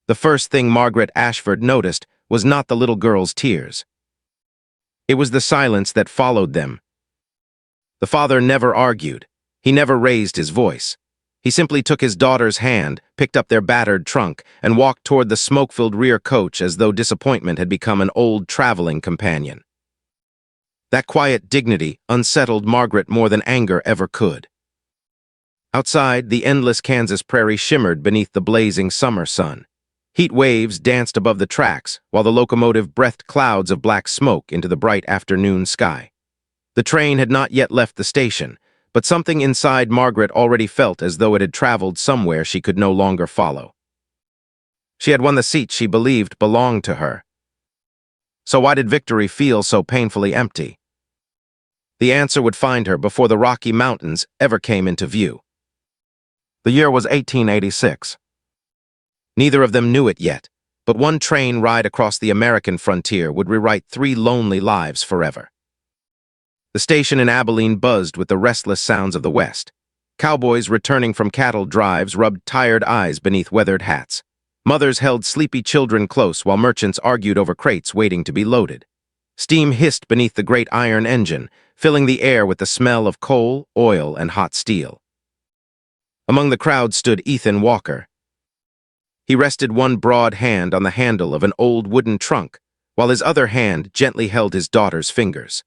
The first thing Margaret Ashford noticed was not the little girl's tears. It was the silence that followed them. The father never argued. He never raised his voice. He simply took his daughter's hand, picked up their battered trunk, and walked toward the smoke-filled rear coach as though disappointment had become an old traveling companion. That quiet dignity unsettled Margaret more than anger ever could. Outside, the endless Kansas prairie shimmered beneath the blazing summer sun. Heat waves danced above the tracks, while the locomotive breathed clouds of black smoke into the bright afternoon sky. The train had not yet left the station, but something inside Margaret already felt as though it had traveled somewhere she could no longer follow. She had won the seat she believed belonged to her. So why did victory feel so painfully empty? The answer would find her before the Rocky Mountains ever came into view. The year was 1886. Neither of them knew it yet, but one train ride across the American frontier would rewrite 3 lonely lives forever. The station in Abilene buzzed with the restless sounds of the West. Cowboys returning from cattle drives rubbed tired eyes beneath weathered hats. Mothers held sleepy children close while merchants argued over crates waiting to be loaded. Steam hissed beneath the great iron engine, filling the air with the smell of coal, oil, and hot steel. Among the crowd stood Ethan Walker. He rested one broad hand on the handle of an old wooden trunk, while his other hand gently held his daughter's fingers.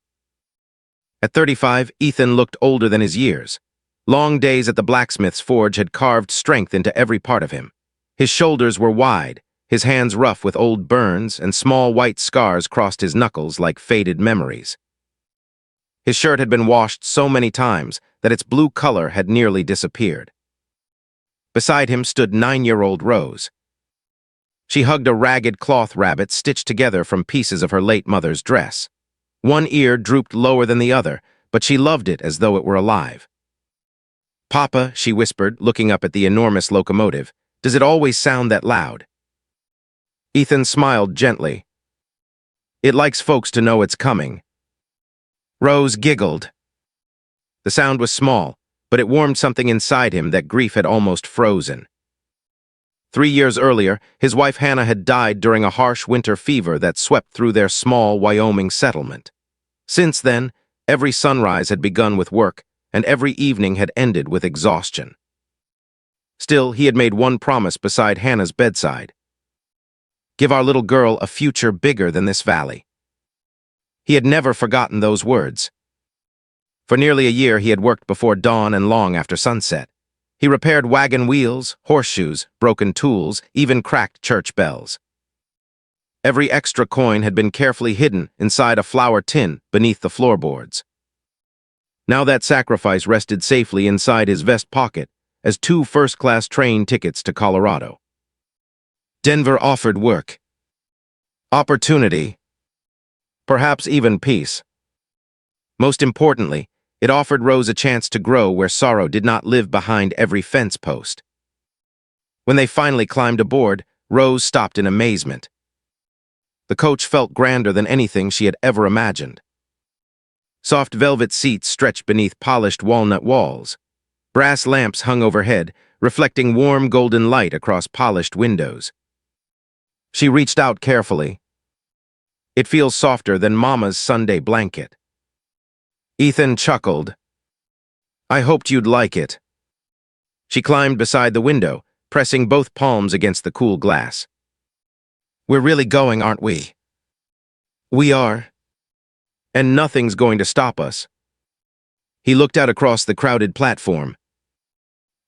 At 35, Ethan looked older than his years. Long days at the blacksmith's forge had carved strength into every part of him. His shoulders were wide, his hands rough with old burns, and small white scars crossed his knuckles like faded memories. His shirt had been washed so many times that its blue color had nearly disappeared. Beside him stood 9-year-old Rose. She hugged a ragged cloth rabbit stitched together from pieces of her late mother's dress. One ear drooped lower than the other, but she loved it as though it were alive. "Papa," she whispered, looking up at the enormous locomotive, "does it always sound that loud?" Ethan smiled gently. "It likes folks to know it's coming." Rose giggled. The sound was small, but it warmed something inside him that grief had almost frozen. 3 years earlier, his wife Hannah had died during a harsh winter fever that swept through their small Wyoming settlement. Since then, every sunrise had begun with work, and every evening had ended with exhaustion. Still, he had made one promise beside Hannah's bedside: "Give our little girl a future bigger than this valley." He had never forgotten those words. For nearly a year he had worked before dawn and long after sunset. He repaired wagon wheels, horseshoes, broken tools, even cracked church bells. Every extra coin had been carefully hidden inside a flour tin beneath the floorboards. Now that sacrifice rested safely inside his vest pocket as 2 first-class train tickets to Colorado. Denver offered work, opportunity, perhaps even peace. Most importantly, it offered Rose a chance to grow where sorrow did not live behind every fence post. When they finally climbed aboard, Rose stopped in amazement. The coach felt grander than anything she had ever imagined. Soft velvet seats stretched beneath polished walnut walls. Brass lamps hung overhead, reflecting warm golden light across polished windows. She reached out carefully. "It feels softer than Mama's Sunday blanket." Ethan chuckled. "I hoped you'd like it." She climbed beside the window, pressing both palms against the cool glass. "We're really going, aren't we?" "We are. And nothing's going to stop us." He looked out across the crowded platform.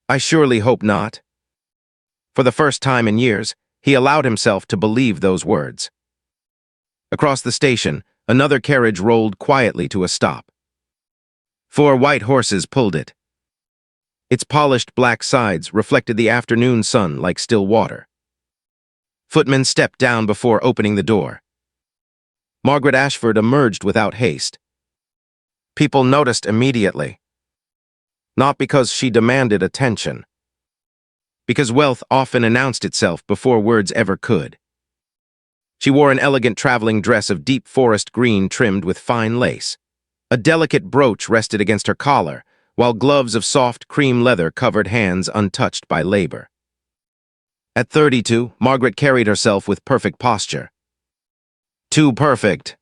"I surely hope not." For the first time in years, he allowed himself to believe those words. Across the station, another carriage rolled quietly to a stop. 4 white horses pulled it. Its polished black sides reflected the afternoon sun like still water. Footmen stepped down before opening the door. Margaret Ashford emerged without haste. People noticed immediately. Not because she demanded attention. Because wealth often announced itself before words ever could. She wore an elegant traveling dress of deep forest green trimmed with fine lace. A delicate brooch rested against her collar, while gloves of soft cream leather covered hands untouched by labor. At 32, Margaret carried herself with perfect posture. Too perfect.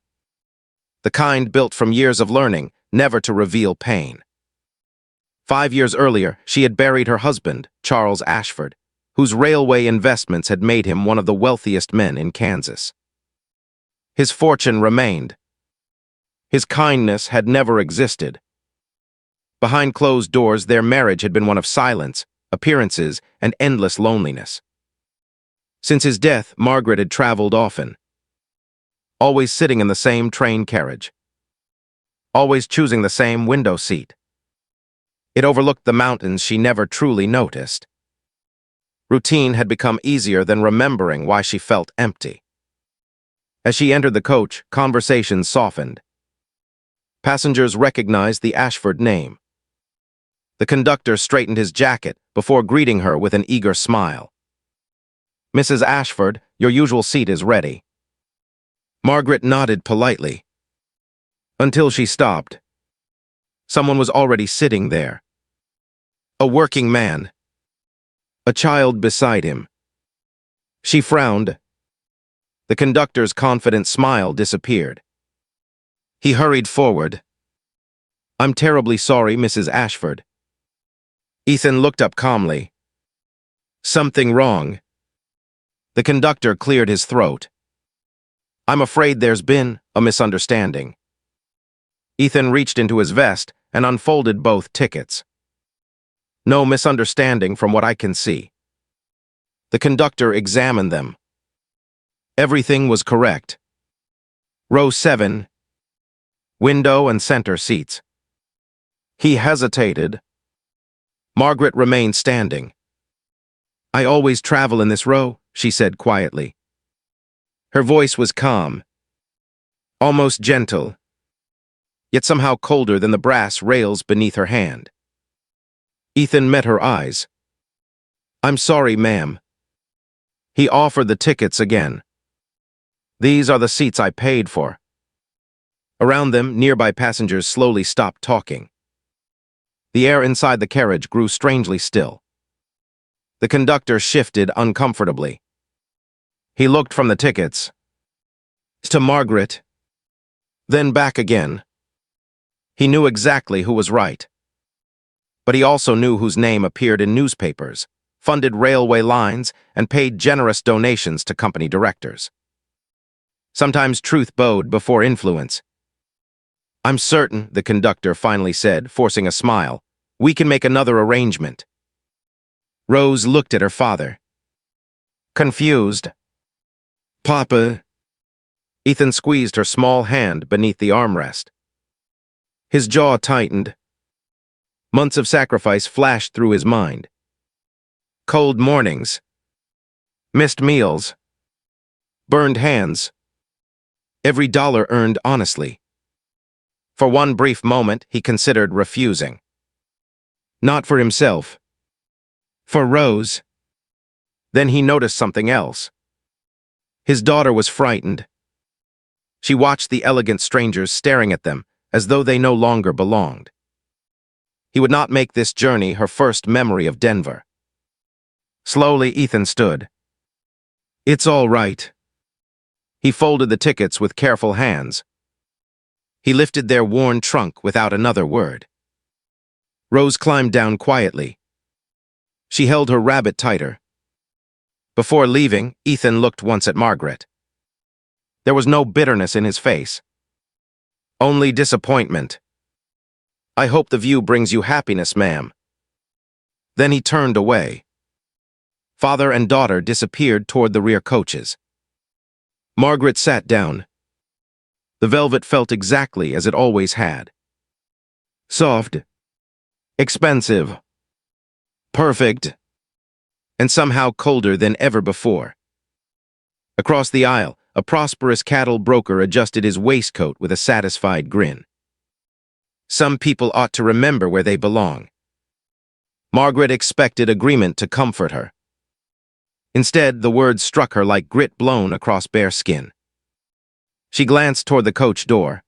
The kind built from years of learning, never to reveal pain. 5 years earlier, she had buried her husband, Charles Ashford, whose railway investments had made him one of the wealthiest men in Kansas. His fortune remained. His kindness had never existed. Behind closed doors, their marriage had been one of silence, appearances, and endless loneliness. Since his death, Margaret had traveled often, always sitting in the same train carriage, always choosing the same window seat. It overlooked the mountains she never truly noticed. Routine had become easier than remembering why she felt empty. As she entered the coach, conversations softened. Passengers recognized the Ashford name. The conductor straightened his jacket before greeting her with an eager smile. "Mrs. Ashford, your usual seat is ready." Margaret nodded politely, until she stopped. Someone was already sitting there. A working man. A child beside him. She frowned. The conductor's confident smile disappeared. He hurried forward. "I'm terribly sorry, Mrs. Ashford." Ethan looked up calmly. "Something wrong?" The conductor cleared his throat. "I'm afraid there's been a misunderstanding." Ethan reached into his vest and unfolded both tickets. "No misunderstanding from what I can see." The conductor examined them. Everything was correct. Row 7, window and center seats. He hesitated. Margaret remained standing. "I always travel in this row," she said quietly. Her voice was calm, almost gentle, yet somehow colder than the brass rails beneath her hand. Ethan met her eyes. "I'm sorry, ma'am." He offered the tickets again. "These are the seats I paid for." Around them, nearby passengers slowly stopped talking. The air inside the carriage grew strangely still. The conductor shifted uncomfortably. He looked from the tickets to Margaret, then back again. He knew exactly who was right. But he also knew whose name appeared in newspapers, funded railway lines, and paid generous donations to company directors. Sometimes truth bowed before influence. "I'm certain," the conductor finally said, forcing a smile, "we can make another arrangement." Rose looked at her father, confused. "Papa." Ethan squeezed her small hand beneath the armrest. His jaw tightened. Months of sacrifice flashed through his mind. Cold mornings, missed meals, burned hands. Every dollar earned honestly. For one brief moment, he considered refusing. Not for himself. For Rose. Then he noticed something else. His daughter was frightened. She watched the elegant strangers staring at them as though they no longer belonged. He would not make this journey her first memory of Denver. Slowly, Ethan stood. "It's all right." He folded the tickets with careful hands. He lifted their worn trunk without another word. Rose climbed down quietly. She held her rabbit tighter. Before leaving, Ethan looked once at Margaret. There was no bitterness in his face. Only disappointment. "I hope the view brings you happiness, ma'am." Then he turned away. Father and daughter disappeared toward the rear coaches. Margaret sat down. The velvet felt exactly as it always had. Soft, expensive, perfect, and somehow colder than ever before. Across the aisle, a prosperous cattle broker adjusted his waistcoat with a satisfied grin. Some people ought to remember where they belong. Margaret expected agreement to comfort her. Instead, the words struck her like grit blown across bare skin. She glanced toward the coach door.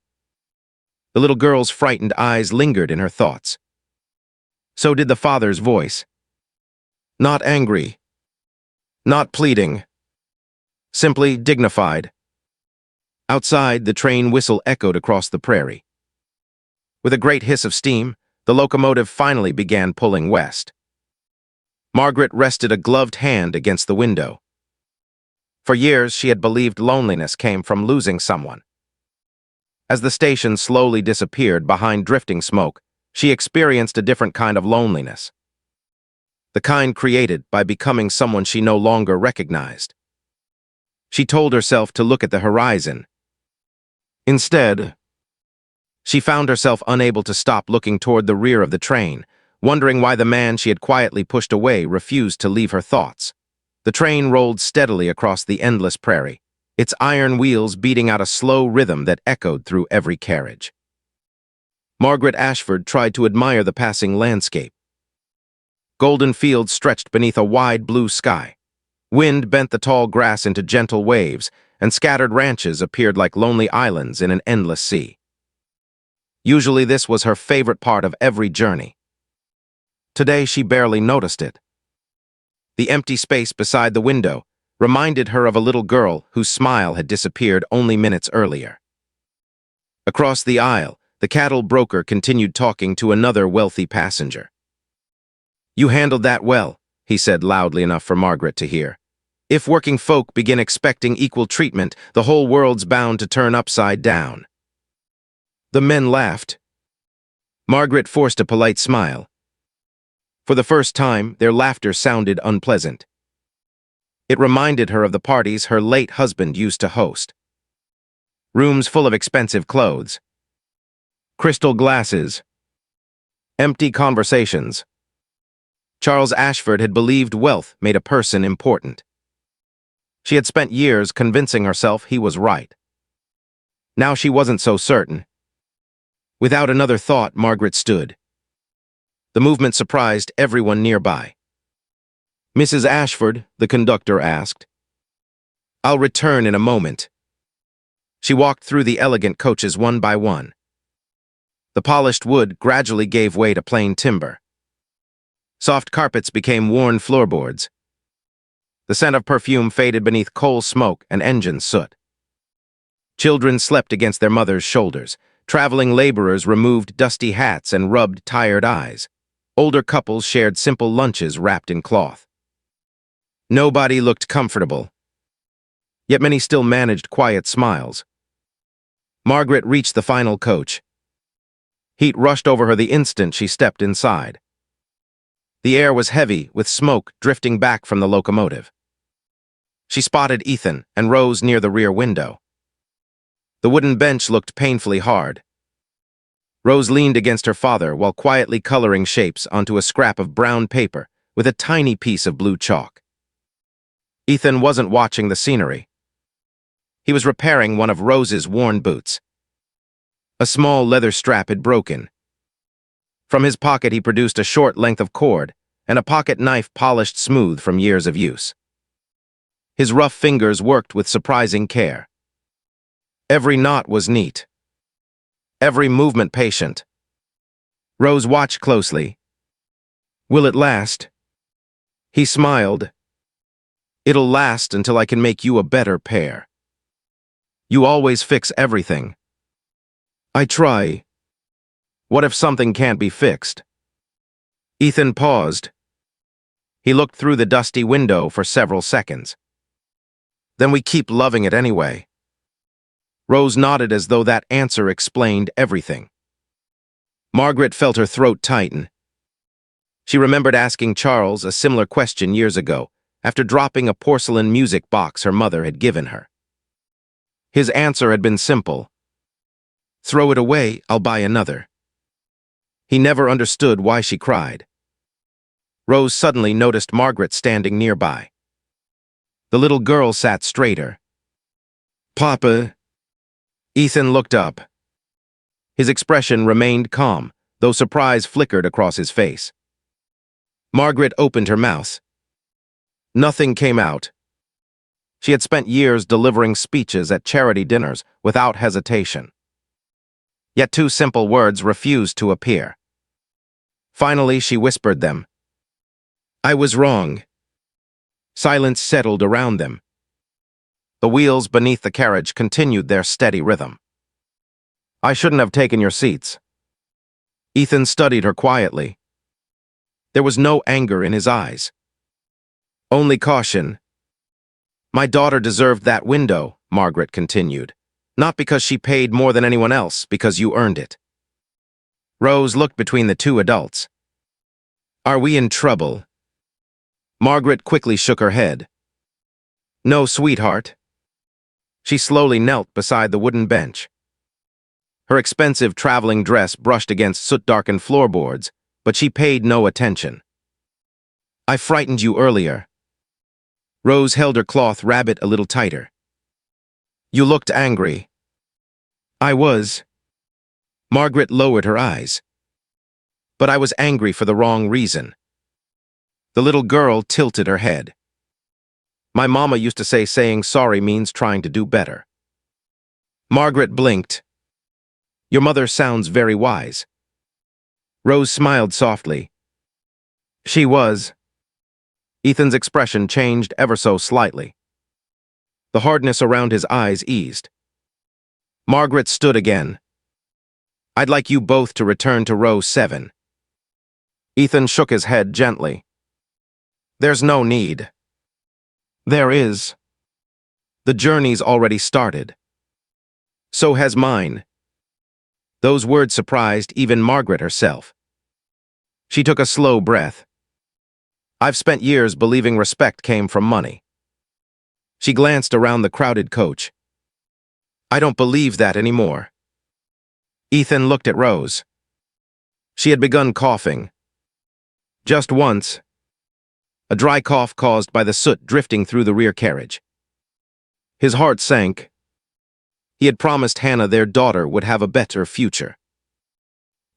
The little girl's frightened eyes lingered in her thoughts. So did the father's voice. Not angry. Not pleading, simply dignified. Outside, the train whistle echoed across the prairie. With a great hiss of steam, the locomotive finally began pulling west. Margaret rested a gloved hand against the window. For years, she had believed loneliness came from losing someone. As the station slowly disappeared behind drifting smoke, she experienced a different kind of loneliness. The kind created by becoming someone she no longer recognized. She told herself to look at the horizon. Instead, she found herself unable to stop looking toward the rear of the train, wondering why the man she had quietly pushed away refused to leave her thoughts. The train rolled steadily across the endless prairie, its iron wheels beating out a slow rhythm that echoed through every carriage. Margaret Ashford tried to admire the passing landscape. Golden fields stretched beneath a wide blue sky. Wind bent the tall grass into gentle waves, and scattered ranches appeared like lonely islands in an endless sea. Usually this was her favorite part of every journey. Today she barely noticed it. The empty space beside the window reminded her of a little girl whose smile had disappeared only minutes earlier. Across the aisle, the cattle broker continued talking to another wealthy passenger. "You handled that well," he said loudly enough for Margaret to hear. "If working folk begin expecting equal treatment, the whole world's bound to turn upside down." The men laughed. Margaret forced a polite smile. For the first time, their laughter sounded unpleasant. It reminded her of the parties her late husband used to host. Rooms full of expensive clothes, crystal glasses, empty conversations. Charles Ashford had believed wealth made a person important. She had spent years convincing herself he was right. Now she wasn't so certain. Without another thought, Margaret stood. The movement surprised everyone nearby. "Mrs. Ashford," the conductor asked. "I'll return in a moment." She walked through the elegant coaches one by one. The polished wood gradually gave way to plain timber. Soft carpets became worn floorboards. The scent of perfume faded beneath coal smoke and engine soot. Children slept against their mothers' shoulders. Traveling laborers removed dusty hats and rubbed tired eyes. Older couples shared simple lunches wrapped in cloth. Nobody looked comfortable, yet many still managed quiet smiles. Margaret reached the final coach. Heat rushed over her the instant she stepped inside. The air was heavy, with smoke drifting back from the locomotive. She spotted Ethan and Rose near the rear window. The wooden bench looked painfully hard. Rose leaned against her father while quietly coloring shapes onto a scrap of brown paper with a tiny piece of blue chalk. Ethan wasn't watching the scenery. He was repairing one of Rose's worn boots. A small leather strap had broken. From his pocket he produced a short length of cord and a pocket knife polished smooth from years of use. His rough fingers worked with surprising care. Every knot was neat. Every movement patient. Rose watched closely. "Will it last?" He smiled. "It'll last until I can make you a better pair. You always fix everything." "I try. What if something can't be fixed?" Ethan paused. He looked through the dusty window for several seconds. "Then we keep loving it anyway." Rose nodded as though that answer explained everything. Margaret felt her throat tighten. She remembered asking Charles a similar question years ago, after dropping a porcelain music box her mother had given her. His answer had been simple. "Throw it away, I'll buy another." He never understood why she cried. Rose suddenly noticed Margaret standing nearby. The little girl sat straighter. "Papa." Ethan looked up. His expression remained calm, though surprise flickered across his face. Margaret opened her mouth. Nothing came out. She had spent years delivering speeches at charity dinners without hesitation. Yet two simple words refused to appear. Finally, she whispered them. "I was wrong." Silence settled around them. The wheels beneath the carriage continued their steady rhythm. I shouldn't have taken your seats. Ethan studied her quietly. There was no anger in his eyes. Only caution. My daughter deserved that window, Margaret continued. Not because she paid more than anyone else, because you earned it. Rose looked between the two adults. Are we in trouble? Margaret quickly shook her head. No, sweetheart. She slowly knelt beside the wooden bench. Her expensive traveling dress brushed against soot-darkened floorboards, but she paid no attention. I frightened you earlier. Rose held her cloth rabbit a little tighter. You looked angry. I was. Margaret lowered her eyes. But I was angry for the wrong reason. The little girl tilted her head. My mama used to say saying sorry means trying to do better. Margaret blinked. Your mother sounds very wise. Rose smiled softly. She was. Ethan's expression changed ever so slightly. The hardness around his eyes eased. Margaret stood again. I'd like you both to return to row 7. Ethan shook his head gently. There's no need. There is. The journey's already started. So has mine. Those words surprised even Margaret herself. She took a slow breath. I've spent years believing respect came from money. She glanced around the crowded coach. I don't believe that anymore. Ethan looked at Rose. She had begun coughing. Just once. A dry cough caused by the soot drifting through the rear carriage. His heart sank. He had promised Hannah their daughter would have a better future.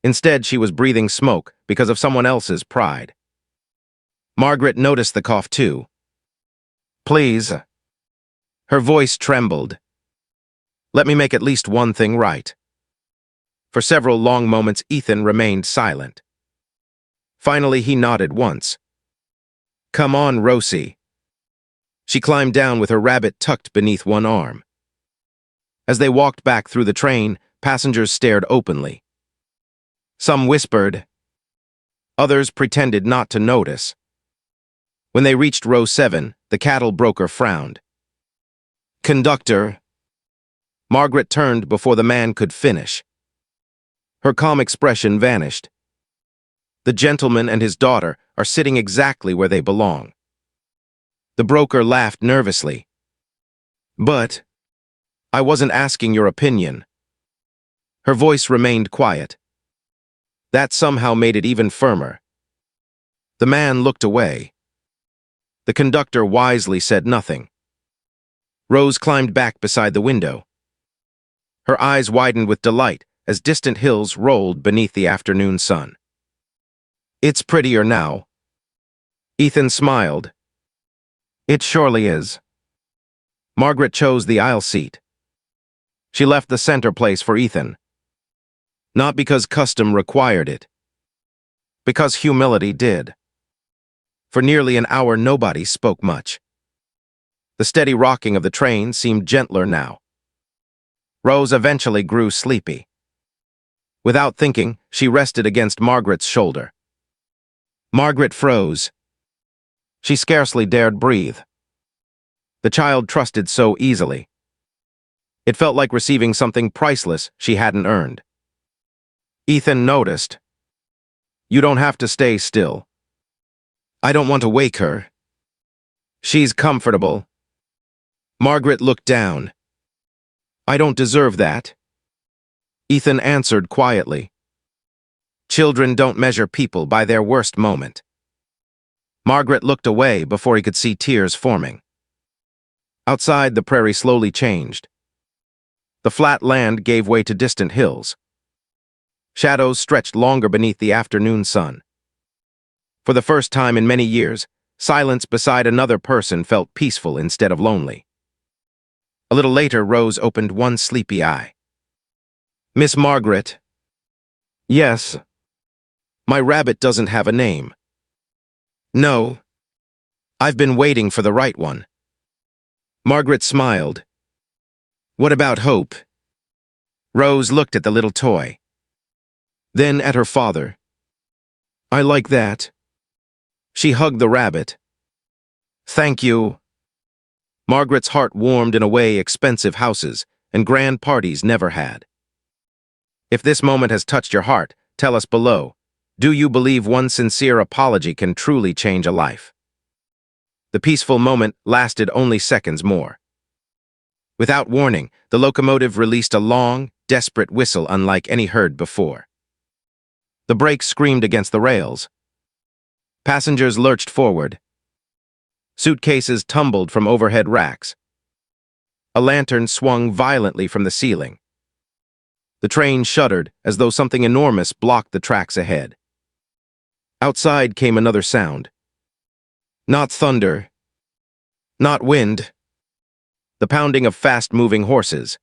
Instead, she was breathing smoke because of someone else's pride. Margaret noticed the cough too. Please. Her voice trembled. Let me make at least one thing right. For several long moments, Ethan remained silent. Finally, he nodded once. Come on, Rosie. She climbed down with her rabbit tucked beneath one arm. As they walked back through the train, passengers stared openly. Some whispered. Others pretended not to notice. When they reached row 7, the cattle broker frowned. Conductor. Margaret turned before the man could finish. Her calm expression vanished. The gentleman and his daughter are sitting exactly where they belong. The broker laughed nervously. But I wasn't asking your opinion. Her voice remained quiet. That somehow made it even firmer. The man looked away. The conductor wisely said nothing. Rose climbed back beside the window. Her eyes widened with delight as distant hills rolled beneath the afternoon sun. It's prettier now. Ethan smiled. It surely is. Margaret chose the aisle seat. She left the center place for Ethan. Not because custom required it. Because humility did. For nearly an hour, nobody spoke much. The steady rocking of the train seemed gentler now. Rose eventually grew sleepy. Without thinking, she rested against Margaret's shoulder. Margaret froze. She scarcely dared breathe. The child trusted so easily. It felt like receiving something priceless she hadn't earned. Ethan noticed. You don't have to stay still. I don't want to wake her. She's comfortable. Margaret looked down. I don't deserve that. Ethan answered quietly. Children don't measure people by their worst moment. Margaret looked away before he could see tears forming. Outside, the prairie slowly changed. The flat land gave way to distant hills. Shadows stretched longer beneath the afternoon sun. For the first time in many years, silence beside another person felt peaceful instead of lonely. A little later, Rose opened one sleepy eye. Miss Margaret. Yes. My rabbit doesn't have a name. No. I've been waiting for the right one. Margaret smiled. What about hope? Rose looked at the little toy. Then at her father. I like that. She hugged the rabbit. Thank you. Margaret's heart warmed in a way expensive houses and grand parties never had. If this moment has touched your heart, tell us below. Do you believe one sincere apology can truly change a life? The peaceful moment lasted only seconds more. Without warning, the locomotive released a long, desperate whistle unlike any heard before. The brakes screamed against the rails. Passengers lurched forward. Suitcases tumbled from overhead racks. A lantern swung violently from the ceiling. The train shuddered as though something enormous blocked the tracks ahead. Outside came another sound. Not thunder. Not wind. The pounding of fast-moving horses.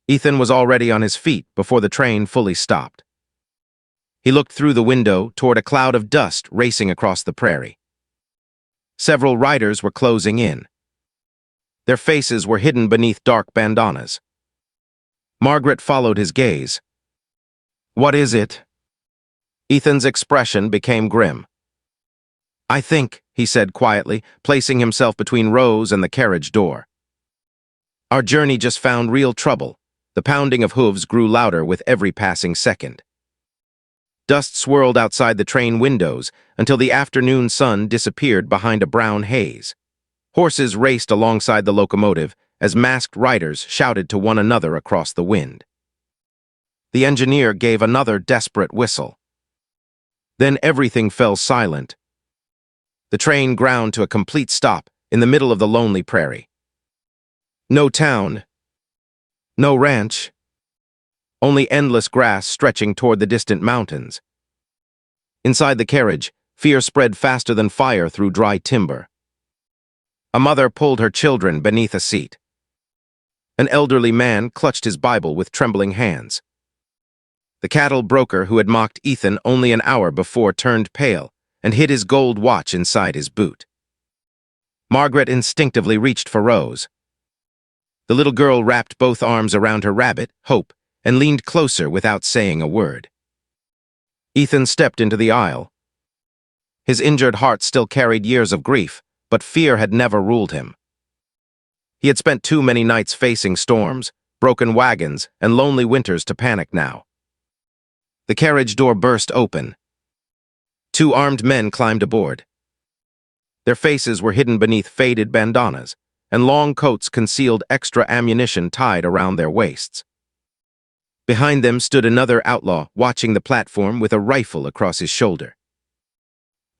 Ethan was already on his feet before the train fully stopped. He looked through the window toward a cloud of dust racing across the prairie. Several riders were closing in. Their faces were hidden beneath dark bandanas. Margaret followed his gaze. What is it? Ethan's expression became grim. I think, he said quietly, placing himself between Rose and the carriage door. Our journey just found real trouble. The pounding of hooves grew louder with every passing second. Dust swirled outside the train windows until the afternoon sun disappeared behind a brown haze. Horses raced alongside the locomotive as masked riders shouted to one another across the wind. The engineer gave another desperate whistle. Then everything fell silent. The train ground to a complete stop in the middle of the lonely prairie. No town. No ranch. Only endless grass stretching toward the distant mountains. Inside the carriage, fear spread faster than fire through dry timber. A mother pulled her children beneath a seat. An elderly man clutched his Bible with trembling hands. The cattle broker who had mocked Ethan only an hour before turned pale and hid his gold watch inside his boot. Margaret instinctively reached for Rose. The little girl wrapped both arms around her rabbit, Hope, and leaned closer without saying a word. Ethan stepped into the aisle. His injured heart still carried years of grief, but fear had never ruled him. He had spent too many nights facing storms, broken wagons, and lonely winters to panic now. The carriage door burst open. Two armed men climbed aboard. Their faces were hidden beneath faded bandanas, and long coats concealed extra ammunition tied around their waists. Behind them stood another outlaw watching the platform with a rifle across his shoulder.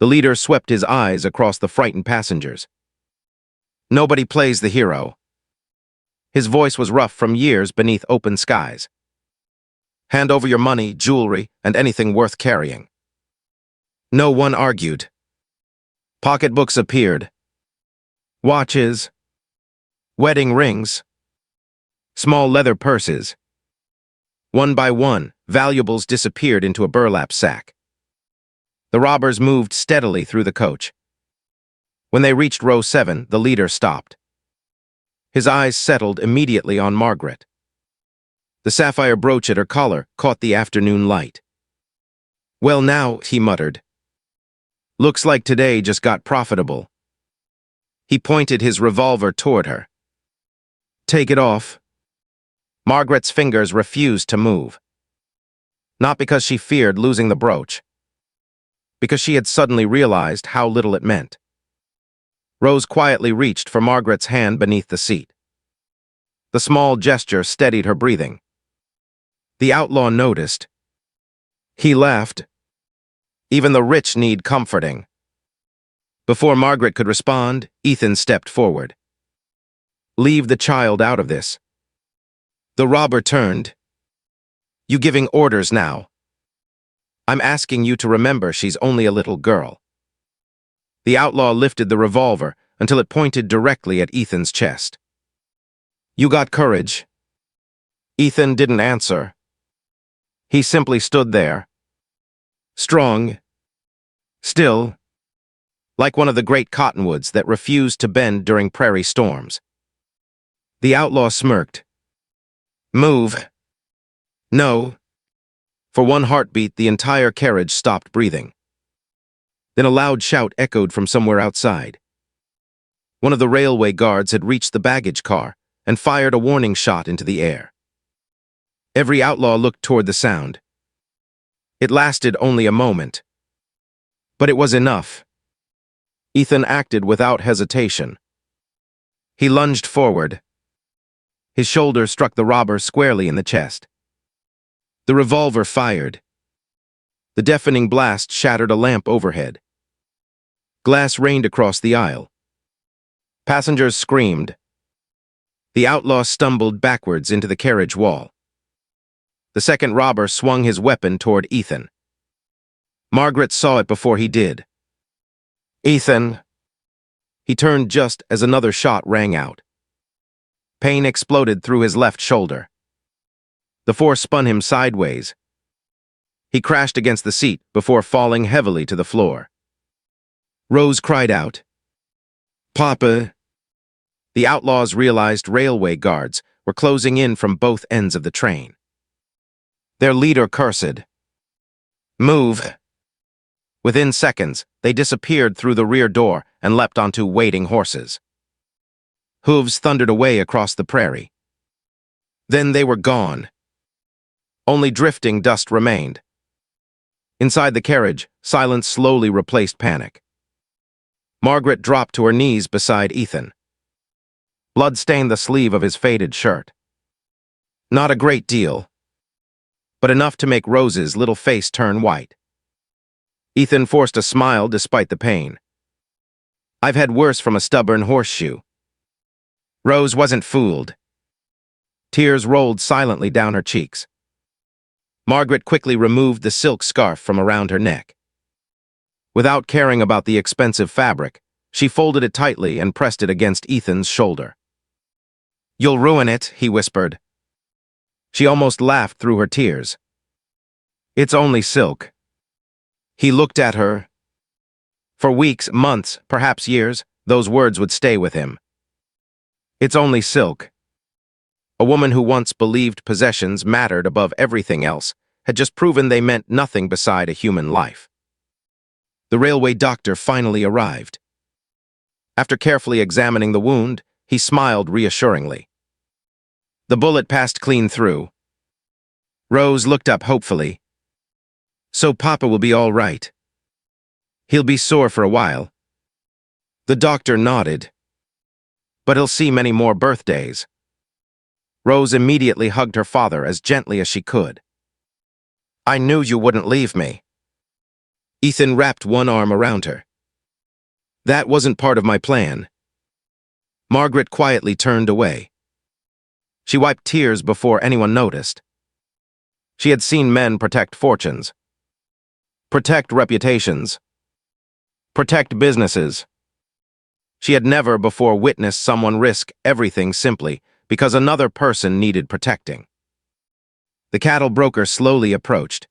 The leader swept his eyes across the frightened passengers. Nobody plays the hero. His voice was rough from years beneath open skies. Hand over your money, jewelry, and anything worth carrying. No one argued. Pocketbooks appeared. Watches. Wedding rings. Small leather purses. One by one, valuables disappeared into a burlap sack. The robbers moved steadily through the coach. When they reached row 7, the leader stopped. His eyes settled immediately on Margaret. The sapphire brooch at her collar caught the afternoon light. Well now, he muttered. Looks like today just got profitable. He pointed his revolver toward her. Take it off. Margaret's fingers refused to move. Not because she feared losing the brooch. Because she had suddenly realized how little it meant. Rose quietly reached for Margaret's hand beneath the seat. The small gesture steadied her breathing. The outlaw noticed. He laughed. Even the rich need comforting. Before Margaret could respond, Ethan stepped forward. Leave the child out of this. The robber turned. You giving orders now? I'm asking you to remember she's only a little girl. The outlaw lifted the revolver until it pointed directly at Ethan's chest. You got courage. Ethan didn't answer. He simply stood there. Strong. Still. like one of the great cottonwoods that refused to bend during prairie storms. The outlaw smirked. "Move." "No." For one heartbeat, the entire carriage stopped breathing. Then a loud shout echoed from somewhere outside. One of the railway guards had reached the baggage car and fired a warning shot into the air. Every outlaw looked toward the sound. It lasted only a moment. But it was enough. Ethan acted without hesitation. He lunged forward. His shoulder struck the robber squarely in the chest. The revolver fired. The deafening blast shattered a lamp overhead. Glass rained across the aisle. Passengers screamed. The outlaw stumbled backwards into the carriage wall. The second robber swung his weapon toward Ethan. Margaret saw it before he did. "Ethan!" He turned just as another shot rang out. Pain exploded through his left shoulder. The force spun him sideways. He crashed against the seat before falling heavily to the floor. Rose cried out, "Papa!" The outlaws realized railway guards were closing in from both ends of the train. Their leader cursed. "Move!" Within seconds, they disappeared through the rear door and leapt onto waiting horses. Hooves thundered away across the prairie. Then they were gone. Only drifting dust remained. Inside the carriage, silence slowly replaced panic. Margaret dropped to her knees beside Ethan. Blood stained the sleeve of his faded shirt. Not a great deal, but enough to make Rose's little face turn white. Ethan forced a smile despite the pain. "I've had worse from a stubborn horseshoe." Rose wasn't fooled. Tears rolled silently down her cheeks. Margaret quickly removed the silk scarf from around her neck. Without caring about the expensive fabric, she folded it tightly and pressed it against Ethan's shoulder. "You'll ruin it," he whispered. She almost laughed through her tears. "It's only silk." He looked at her. For weeks, months, perhaps years, those words would stay with him. It's only silk. A woman who once believed possessions mattered above everything else had just proven they meant nothing beside a human life. The railway doctor finally arrived. After carefully examining the wound, he smiled reassuringly. "The bullet passed clean through." Rose looked up hopefully. "So Papa will be all right." "He'll be sore for a while." The doctor nodded. "But he'll see many more birthdays." Rose immediately hugged her father as gently as she could. "I knew you wouldn't leave me." Ethan wrapped one arm around her. "That wasn't part of my plan." Margaret quietly turned away. She wiped tears before anyone noticed. She had seen men protect fortunes, protect reputations, protect businesses. She had never before witnessed someone risk everything simply because another person needed protecting. The cattle broker slowly approached.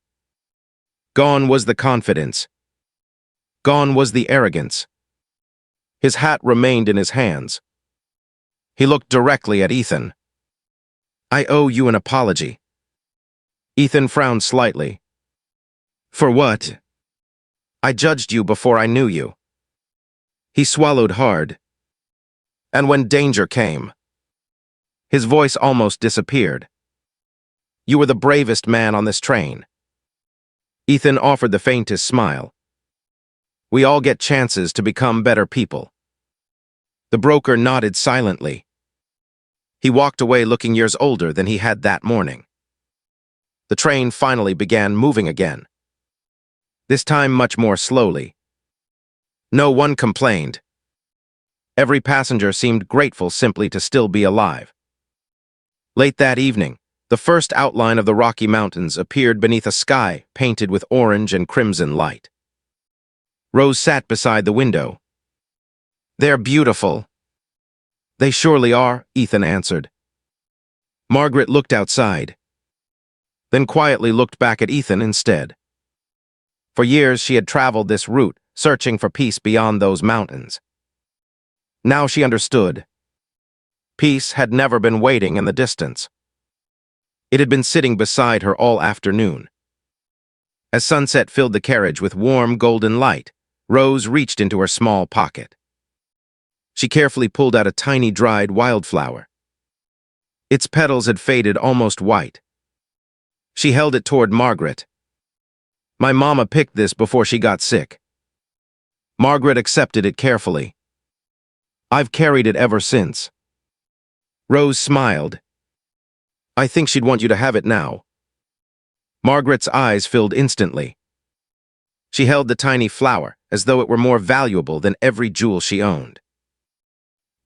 Gone was the confidence. Gone was the arrogance. His hat remained in his hands. He looked directly at Ethan. "I owe you an apology." Ethan frowned slightly. "For what?" "I judged you before I knew you." He swallowed hard. "And when danger came." His voice almost disappeared. "You were the bravest man on this train." Ethan offered the faintest smile. "We all get chances to become better people." The broker nodded silently. He walked away looking years older than he had that morning. The train finally began moving again. This time much more slowly. No one complained. Every passenger seemed grateful simply to still be alive. Late that evening, the first outline of the Rocky Mountains appeared beneath a sky painted with orange and crimson light. Rose sat beside the window. "They're beautiful." "They surely are," Ethan answered. Margaret looked outside, then quietly looked back at Ethan instead. For years she had traveled this route searching for peace beyond those mountains. Now she understood. Peace had never been waiting in the distance. It had been sitting beside her all afternoon. As sunset filled the carriage with warm, golden light, Rose reached into her small pocket. She carefully pulled out a tiny dried wildflower. Its petals had faded almost white. She held it toward Margaret. "My mama picked this before she got sick." Margaret accepted it carefully. "I've carried it ever since." Rose smiled. "I think she'd want you to have it now." Margaret's eyes filled instantly. She held the tiny flower as though it were more valuable than every jewel she owned.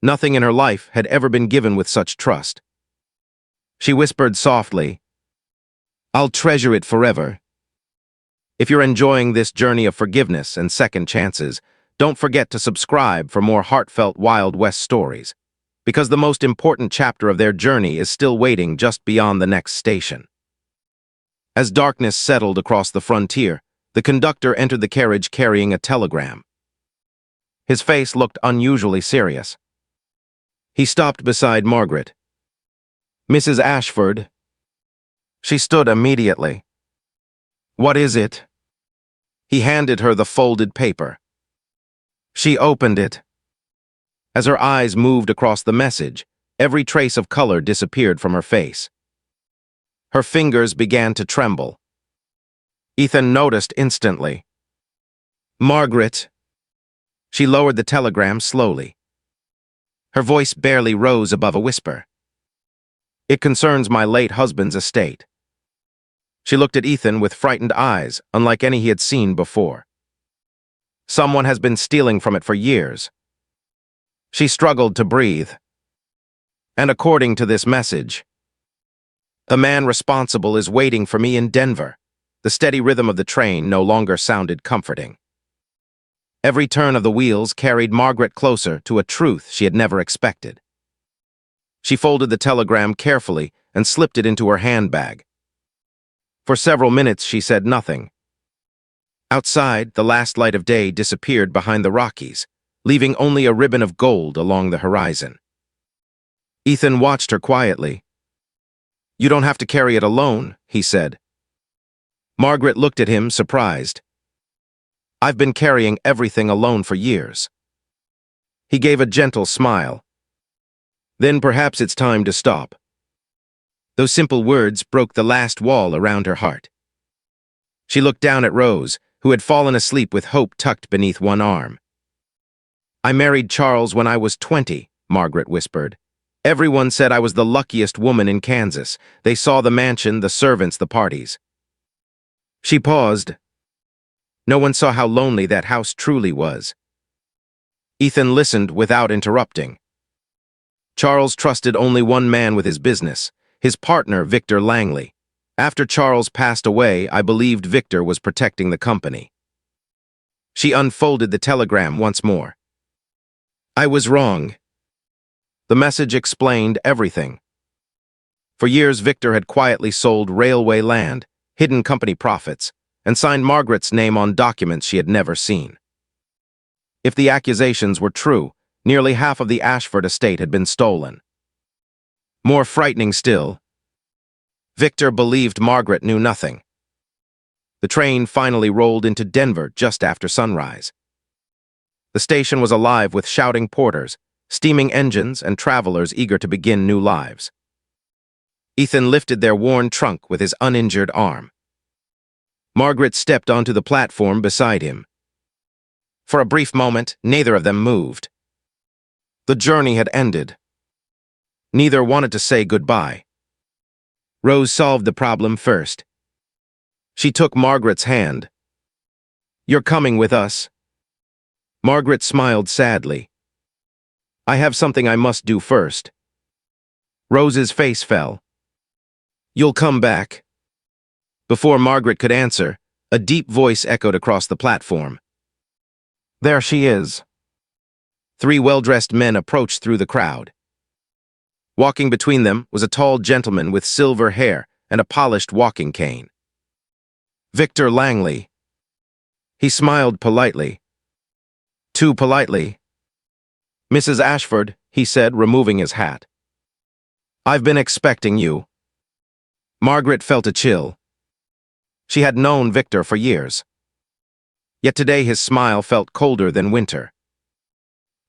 Nothing in her life had ever been given with such trust. She whispered softly, "I'll treasure it forever." If you're enjoying this journey of forgiveness and second chances, don't forget to subscribe for more heartfelt Wild West stories, because the most important chapter of their journey is still waiting just beyond the next station. As darkness settled across the frontier, the conductor entered the carriage carrying a telegram. His face looked unusually serious. He stopped beside Margaret. "Mrs. Ashford." She stood immediately. "What is it?" He handed her the folded paper. She opened it. As her eyes moved across the message, every trace of color disappeared from her face. Her fingers began to tremble. Ethan noticed instantly. "Margaret." She lowered the telegram slowly. Her voice barely rose above a whisper. "It concerns my late husband's estate." She looked at Ethan with frightened eyes, unlike any he had seen before. "Someone has been stealing from it for years." She struggled to breathe. "And according to this message, the man responsible is waiting for me in Denver." The steady rhythm of the train no longer sounded comforting. Every turn of the wheels carried Margaret closer to a truth she had never expected. She folded the telegram carefully and slipped it into her handbag. For several minutes she said nothing. Outside, the last light of day disappeared behind the Rockies, leaving only a ribbon of gold along the horizon. Ethan watched her quietly. "You don't have to carry it alone," he said. Margaret looked at him, surprised. "I've been carrying everything alone for years." He gave a gentle smile. "Then perhaps it's time to stop." Those simple words broke the last wall around her heart. She looked down at Rose, who had fallen asleep with hope tucked beneath one arm. "I married Charles when I was 20, Margaret whispered. "Everyone said I was the luckiest woman in Kansas. They saw the mansion, the servants, the parties." She paused. No one saw how lonely that house truly was. Ethan listened without interrupting. Charles trusted only one man with his business, his partner, Victor Langley. After Charles passed away, I believed Victor was protecting the company. She unfolded the telegram once more. "I was wrong." The message explained everything. For years, Victor had quietly sold railway land, hidden company profits, and signed Margaret's name on documents she had never seen. If the accusations were true, nearly half of the Ashford estate had been stolen. More frightening still, Victor believed Margaret knew nothing. The train finally rolled into Denver just after sunrise. The station was alive with shouting porters, steaming engines, and travelers eager to begin new lives. Ethan lifted their worn trunk with his uninjured arm. Margaret stepped onto the platform beside him. For a brief moment, neither of them moved. The journey had ended. Neither wanted to say goodbye. Rose solved the problem first. She took Margaret's hand. "You're coming with us." Margaret smiled sadly. "I have something I must do first." Rose's face fell. "You'll come back." Before Margaret could answer, a deep voice echoed across the platform. "There she is." Three well-dressed men approached through the crowd. Walking between them was a tall gentleman with silver hair and a polished walking cane. Victor Langley. He smiled politely. Too politely. Mrs. Ashford, he said, removing his hat. I've been expecting you. Margaret felt a chill. She had known Victor for years. Yet today his smile felt colder than winter.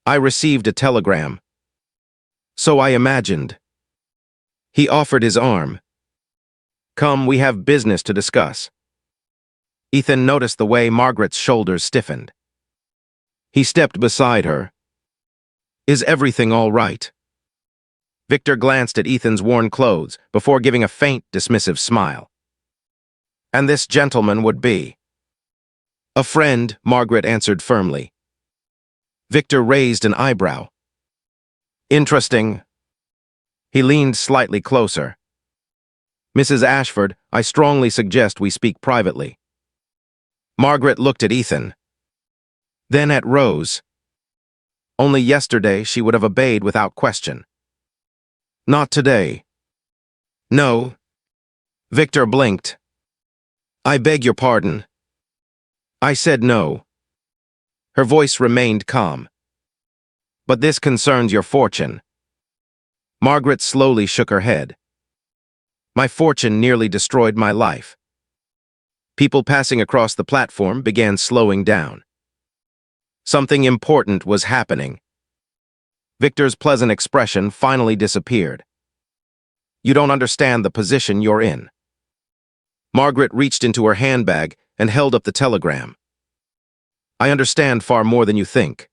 I received a telegram. So I imagined. He offered his arm. Come, we have business to discuss. Ethan noticed the way Margaret's shoulders stiffened. He stepped beside her. Is everything all right? Victor glanced at Ethan's worn clothes before giving a faint, dismissive smile. And this gentleman would be? A friend, Margaret answered firmly. Victor raised an eyebrow. Interesting. He leaned slightly closer. Mrs. Ashford, I strongly suggest we speak privately. Margaret looked at Ethan. Then at Rose. Only yesterday she would have obeyed without question. Not today. No. Victor blinked. I beg your pardon. I said no. Her voice remained calm. But this concerns your fortune. Margaret slowly shook her head. My fortune nearly destroyed my life. People passing across the platform began slowing down. Something important was happening. Victor's pleasant expression finally disappeared. You don't understand the position you're in. Margaret reached into her handbag and held up the telegram. I understand far more than you think.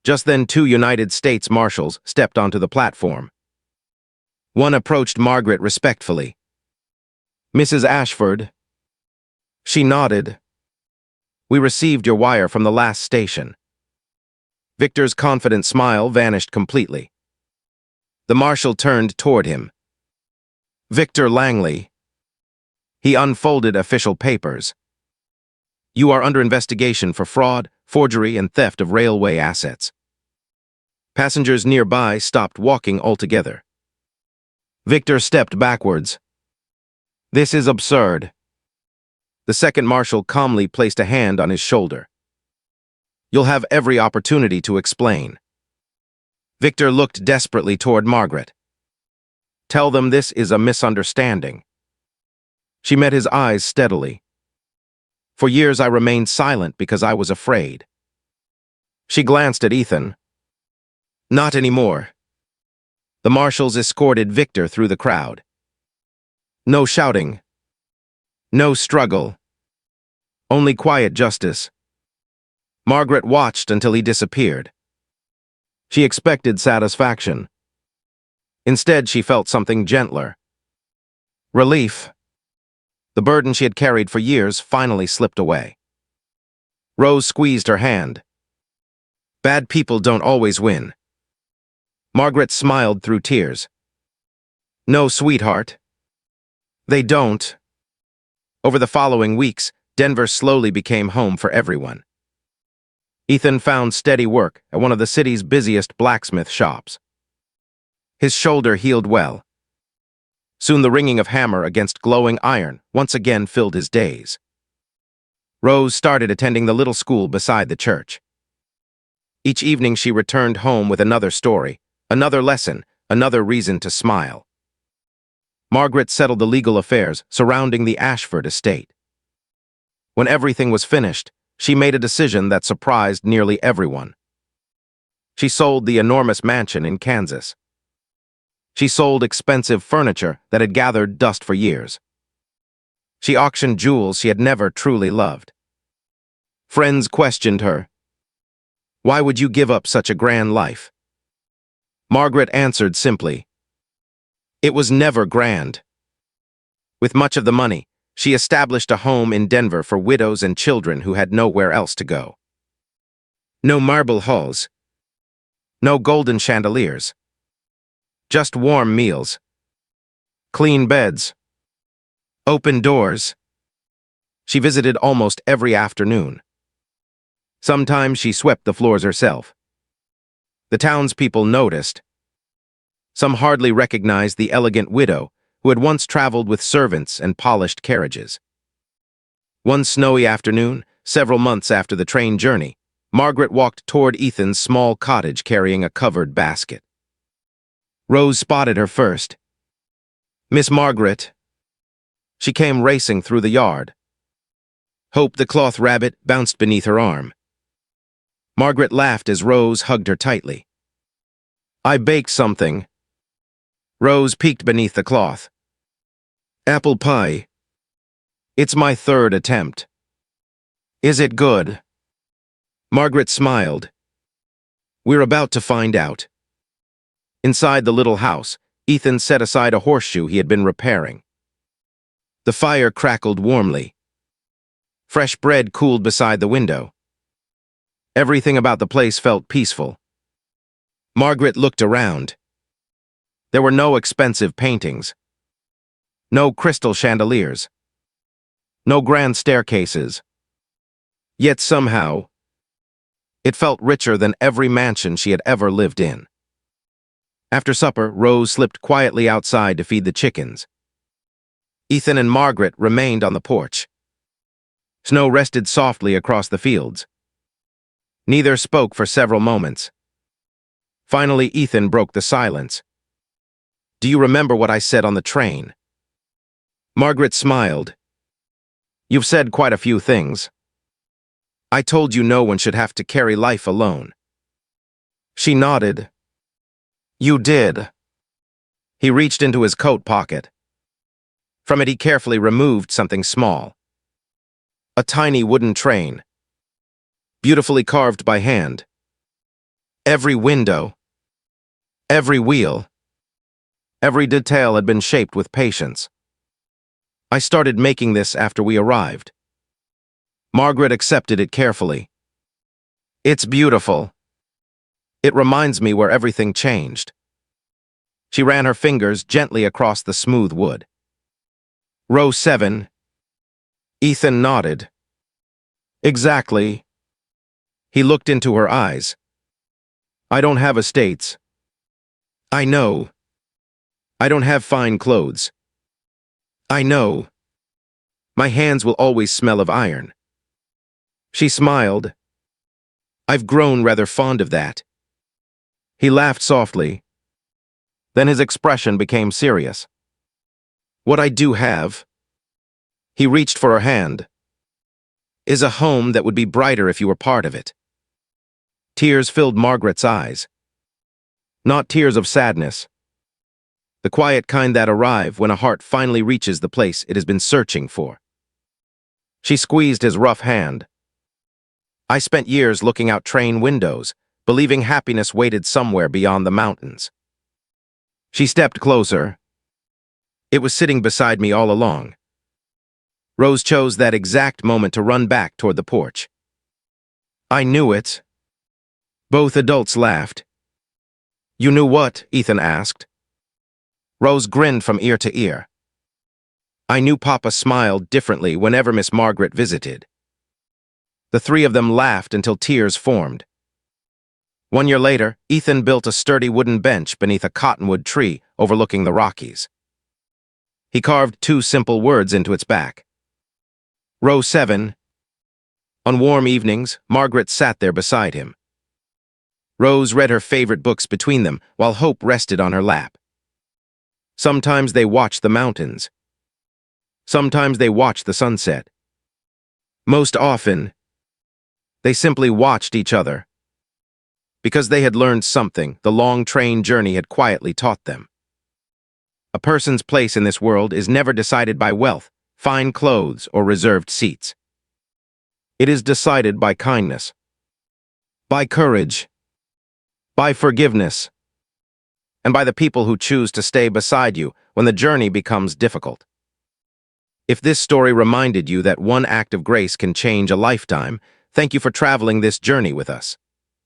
Just then 2 United States Marshals stepped onto the platform. One approached Margaret respectfully. Mrs. Ashford. She nodded. We received your wire from the last station. Victor's confident smile vanished completely. The marshal turned toward him. Victor Langley. He unfolded official papers. You are under investigation for fraud, forgery, and theft of railway assets. Passengers nearby stopped walking altogether. Victor stepped backwards. This is absurd. The second marshal calmly placed a hand on his shoulder. You'll have every opportunity to explain. Victor looked desperately toward Margaret. Tell them this is a misunderstanding. She met his eyes steadily. For years I remained silent because I was afraid. She glanced at Ethan. Not anymore. The marshals escorted Victor through the crowd. No shouting. No struggle. Only quiet justice. Margaret watched until he disappeared. She expected satisfaction. Instead, she felt something gentler. Relief. The burden she had carried for years finally slipped away. Rose squeezed her hand. Bad people don't always win. Margaret smiled through tears. No, sweetheart. They don't. Over the following weeks, Denver slowly became home for everyone. Ethan found steady work at one of the city's busiest blacksmith shops. His shoulder healed well. Soon the ringing of hammer against glowing iron once again filled his days. Rose started attending the little school beside the church. Each evening she returned home with another story, another lesson, another reason to smile. Margaret settled the legal affairs surrounding the Ashford estate. When everything was finished, she made a decision that surprised nearly everyone. She sold the enormous mansion in Kansas. She sold expensive furniture that had gathered dust for years. She auctioned jewels she had never truly loved. Friends questioned her. Why would you give up such a grand life? Margaret answered simply. It was never grand. With much of the money, she established a home in Denver for widows and children who had nowhere else to go. No marble halls. No golden chandeliers. Just warm meals. Clean beds. Open doors. She visited almost every afternoon. Sometimes she swept the floors herself. The townspeople noticed. Some hardly recognized the elegant widow who had once traveled with servants and polished carriages. One snowy afternoon, several months after the train journey, Margaret walked toward Ethan's small cottage carrying a covered basket. Rose spotted her first. "Miss Margaret." She came racing through the yard. Hope the cloth rabbit bounced beneath her arm. Margaret laughed as Rose hugged her tightly. "I baked something." Rose peeked beneath the cloth. "Apple pie. It's my third attempt." "Is it good?" Margaret smiled. "We're about to find out." Inside the little house, Ethan set aside a horseshoe he had been repairing. The fire crackled warmly. Fresh bread cooled beside the window. Everything about the place felt peaceful. Margaret looked around. There were no expensive paintings. No crystal chandeliers. No grand staircases. Yet somehow, it felt richer than every mansion she had ever lived in. After supper, Rose slipped quietly outside to feed the chickens. Ethan and Margaret remained on the porch. Snow rested softly across the fields. Neither spoke for several moments. Finally, Ethan broke the silence. "Do you remember what I said on the train?" Margaret smiled. "You've said quite a few things. I told you no one should have to carry life alone." She nodded. "You did." He reached into his coat pocket. From it he carefully removed something small. A tiny wooden train. Beautifully carved by hand. Every window, every wheel, every detail had been shaped with patience. "I started making this after we arrived." Margaret accepted it carefully. "It's beautiful. It reminds me where everything changed." She ran her fingers gently across the smooth wood. "Row 7. Ethan nodded. "Exactly." He looked into her eyes. "I don't have estates." "I know." "I don't have fine clothes." "I know." "My hands will always smell of iron." She smiled. "I've grown rather fond of that." He laughed softly. Then his expression became serious. "What I do have," he reached for her hand, "is a home that would be brighter if you were part of it." Tears filled Margaret's eyes. Not tears of sadness. The quiet kind that arrive when a heart finally reaches the place it has been searching for. She squeezed his rough hand. "I spent years looking out train windows, believing happiness waited somewhere beyond the mountains." She stepped closer. "It was sitting beside me all along." Rose chose that exact moment to run back toward the porch. "I knew it." Both adults laughed. "You knew what?" Ethan asked. Rose grinned from ear to ear. "I knew Papa smiled differently whenever Miss Margaret visited." The three of them laughed until tears formed. 1 year later, Ethan built a sturdy wooden bench beneath a cottonwood tree overlooking the Rockies. He carved 2 simple words into its back. Row 7. On warm evenings, Margaret sat there beside him. Rose read her favorite books between them, while Hope rested on her lap. Sometimes they watched the mountains. Sometimes they watched the sunset. Most often, they simply watched each other. Because they had learned something the long train journey had quietly taught them. A person's place in this world is never decided by wealth, fine clothes, or reserved seats. It is decided by kindness, by courage, by forgiveness, and by the people who choose to stay beside you when the journey becomes difficult. If this story reminded you that one act of grace can change a lifetime, thank you for traveling this journey with us.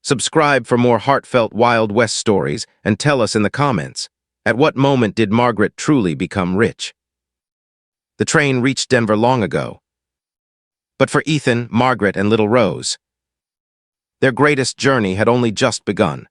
Subscribe for more heartfelt Wild West stories and tell us in the comments, at what moment did Margaret truly become rich? The train reached Denver long ago. But for Ethan, Margaret, and little Rose, their greatest journey had only just begun.